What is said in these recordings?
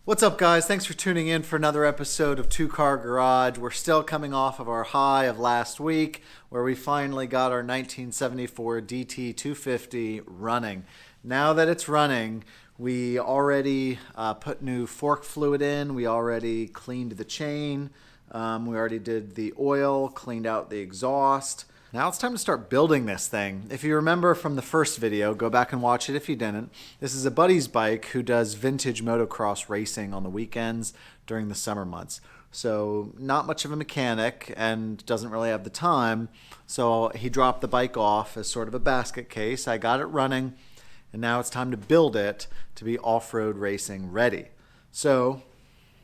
What's up, guys? Thanks for tuning in for another episode of Two Car Garage. We're still coming off of our high of last week where we finally got our 1974 DT250 running. Now that it's running, we already put new fork fluid in. We already cleaned the chain. We already did the oil, cleaned out the exhaust. Now it's time to start building this thing. If you remember from the first video, go back and watch it if you didn't. This is a buddy's bike who does vintage motocross racing on the weekends during the summer months. So not much of a mechanic and doesn't really have the time. So he dropped the bike off as sort of a basket case. I got it running and now it's time to build it to be off-road racing ready. So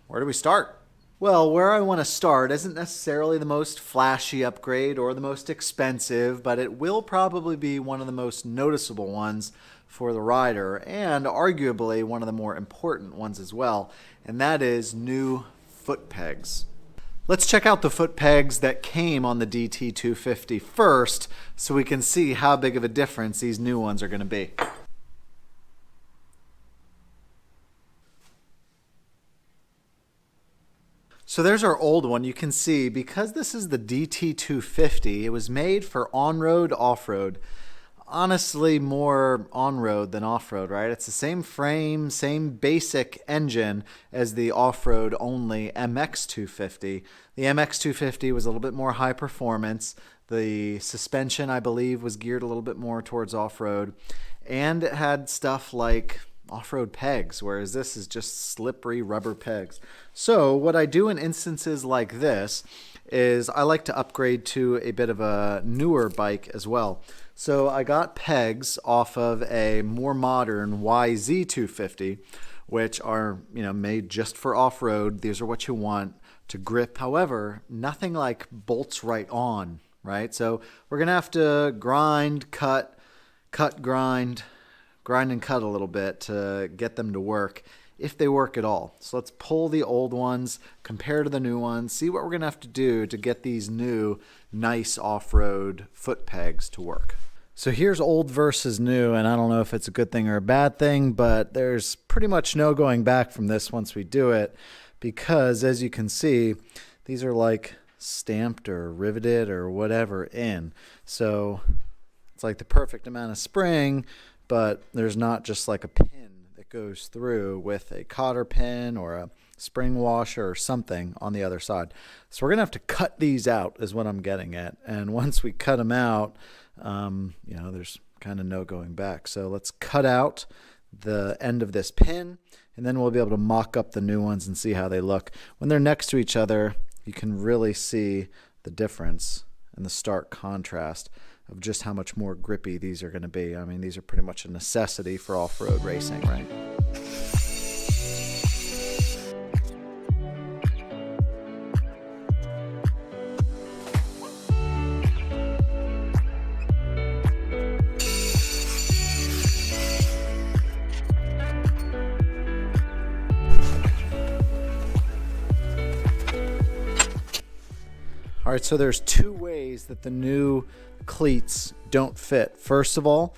where do we start? Well, where I want to start isn't necessarily the most flashy upgrade or the most expensive, but it will probably be one of the most noticeable ones for the rider and arguably one of the more important ones as well, and that is new foot pegs. Let's check out the foot pegs that came on the DT250 first so we can see how big of a difference these new ones are going to be. So there's our old one. You can see, because this is the DT250, it was made for on-road, off-road. Honestly, more on-road than off-road, right? It's the same frame, same basic engine as the off-road only MX250. The MX250 was a little bit more high performance. The suspension, I believe, was geared a little bit more towards off-road. And it had stuff like off-road pegs, whereas this is just slippery rubber pegs. So what I do in instances like this is I like to upgrade to a bit of a newer bike as well. So I got pegs off of a more modern YZ250, which are, made just for off-road. These are what you want to grip. However, nothing like bolts right on, right? So we're gonna have to grind, cut, grind and cut a little bit to get them to work, if they work at all. So let's pull the old ones, compare to the new ones, see what we're going to have to do to get these new nice off-road foot pegs to work. So here's old versus new, and I don't know if it's a good thing or a bad thing, but there's pretty much no going back from this once we do it, because as you can see, these are like stamped or riveted or whatever in. So it's like the perfect amount of spring, but there's not just like a pin that goes through with a cotter pin or a spring washer or something on the other side. So we're gonna have to cut these out is what I'm getting at. And once we cut them out, there's kind of no going back. So let's cut out the end of this pin and then we'll be able to mock up the new ones and see how they look. When they're next to each other, you can really see the difference and the stark contrast of just how much more grippy these are going to be. I mean, these are pretty much a necessity for off-road racing, right? All right, so there's two ways that the new cleats don't fit. First of all,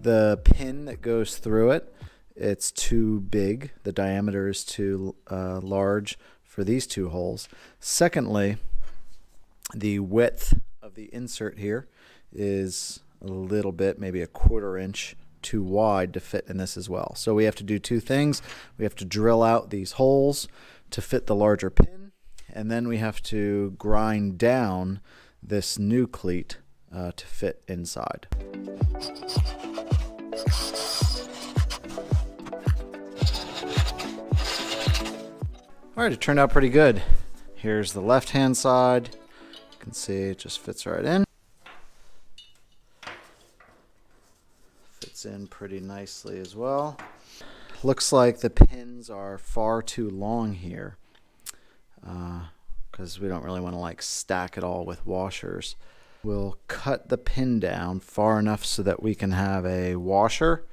the pin that goes through it, it's too big. The diameter is too large for these two holes. Secondly, the width of the insert here is a little bit, maybe a 1/4 inch too wide to fit in this as well. So we have to do two things. We have to drill out these holes to fit the larger pin, and then we have to grind down this new cleat to fit inside. All right, it turned out pretty good. Here's the left-hand side. You can see it just fits right in. Fits in pretty nicely as well. Looks like the pins are far too long here because we don't really want to stack it all with washers. We'll cut the pin down far enough so that we can have a washer,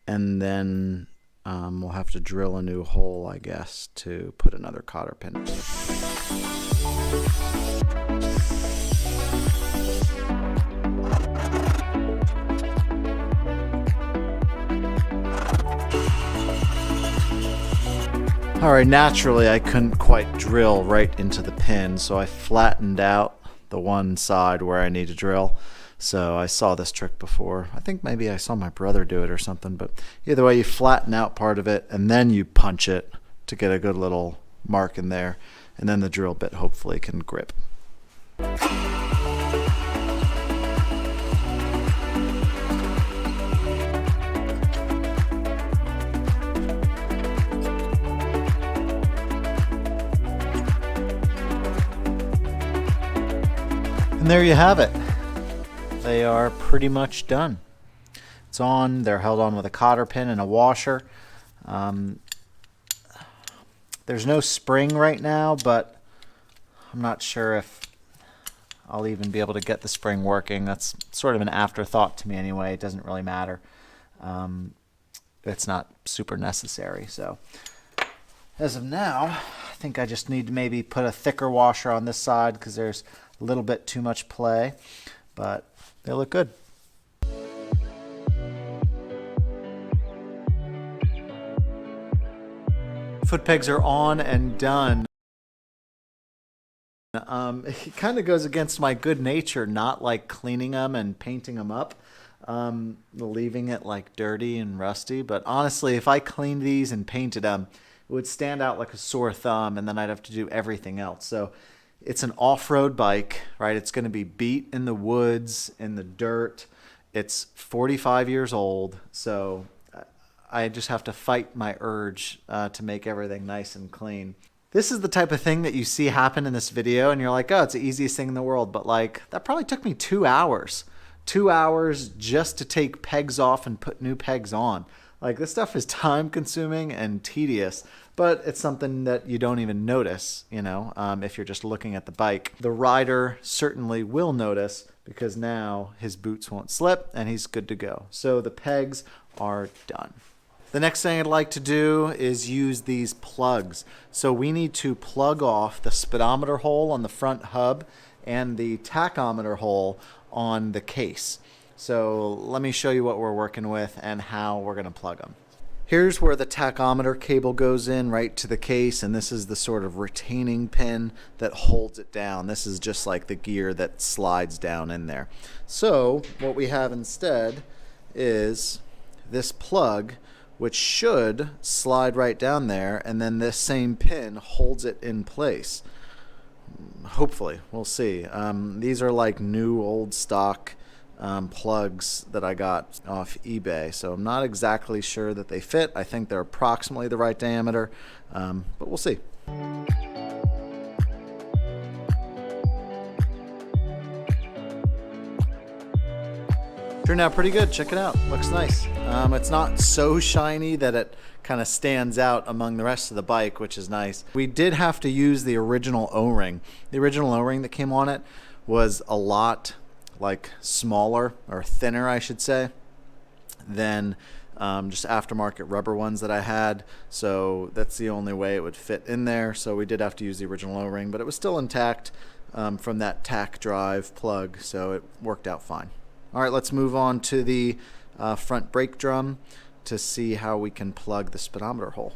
and then we'll have to drill a new hole, I guess, to put another cotter pin. Alright, naturally I couldn't quite drill right into the pin, so I flattened out the one side where I need to drill. So I saw this trick before. I think maybe I saw my brother do it or something, but either way, you flatten out part of it and then you punch it to get a good little mark in there, and then the drill bit hopefully can grip. And there you have it. They are pretty much done. It's on, they're held on with a cotter pin and a washer. There's no spring right now, but I'm not sure if I'll even be able to get the spring working. That's sort of an afterthought to me anyway. It doesn't really matter. It's not super necessary. So as of now, I think I just need to maybe put a thicker washer on this side because there's a little bit too much play, but they look good. Footpegs are on and done. It kind of goes against my good nature, not like cleaning them and painting them up, leaving it like dirty and rusty. But honestly, if I cleaned these and painted them, it would stand out like a sore thumb, and then I'd have to do everything else. So it's an off-road bike, right? It's going to be beat in the woods, in the dirt. It's 45 years old, so I just have to fight my urge to make everything nice and clean. This is the type of thing that you see happen in this video, and you're like, oh, it's the easiest thing in the world. But like, that probably took me 2 hours. 2 hours just to take pegs off and put new pegs on. Like, this stuff is time consuming and tedious, but it's something that you don't even notice, you know, if you're just looking at the bike. The rider certainly will notice because now his boots won't slip and he's good to go. So the pegs are done. The next thing I'd like to do is use these plugs. So we need to plug off the speedometer hole on the front hub and the tachometer hole on the case. So let me show you what we're working with and how we're going to plug them. Here's where the tachometer cable goes in right to the case, and this is the sort of retaining pin that holds it down. This is just like the gear that slides down in there. So what we have instead is this plug, which should slide right down there, and then this same pin holds it in place. Hopefully, we'll see. These are like new old stock plugs that I got off eBay, so I'm not exactly sure that they fit. I think they're approximately the right diameter, but we'll see. Turned out pretty good. Check it out. Looks nice. It's not so shiny that it kind of stands out among the rest of the bike, which is nice. We did have to use the original O-ring. The original O-ring that came on it was a lot like smaller, or thinner I should say, than just aftermarket rubber ones that I had. So that's the only way it would fit in there. So we did have to use the original O-ring, but it was still intact from that tach drive plug, so it worked out fine. All right, let's move on to the front brake drum to see how we can plug the speedometer hole.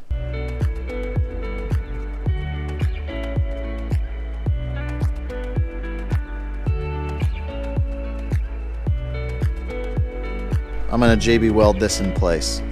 I'm going to JB weld this in place.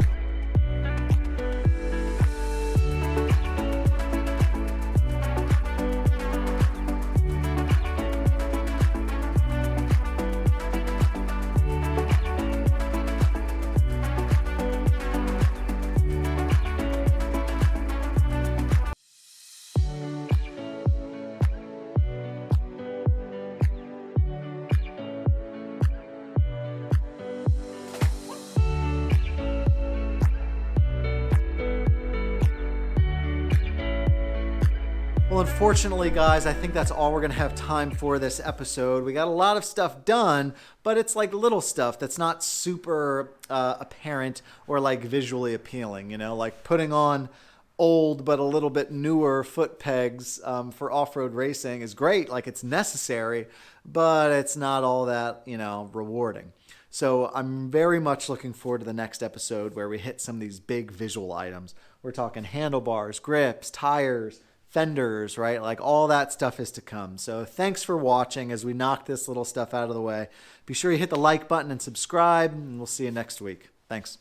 Well, unfortunately, guys, I think that's all we're going to have time for this episode. We got a lot of stuff done, but it's like little stuff that's not super apparent or like visually appealing, you know, like putting on old but a little bit newer foot pegs for off-road racing is great. Like, it's necessary, but it's not all that, you know, rewarding. So I'm very much looking forward to the next episode where we hit some of these big visual items. We're talking handlebars, grips, tires, fenders, right? Like all that stuff is to come. So thanks for watching as we knock this little stuff out of the way. Be sure you hit the like button and subscribe, and we'll see you next week. Thanks.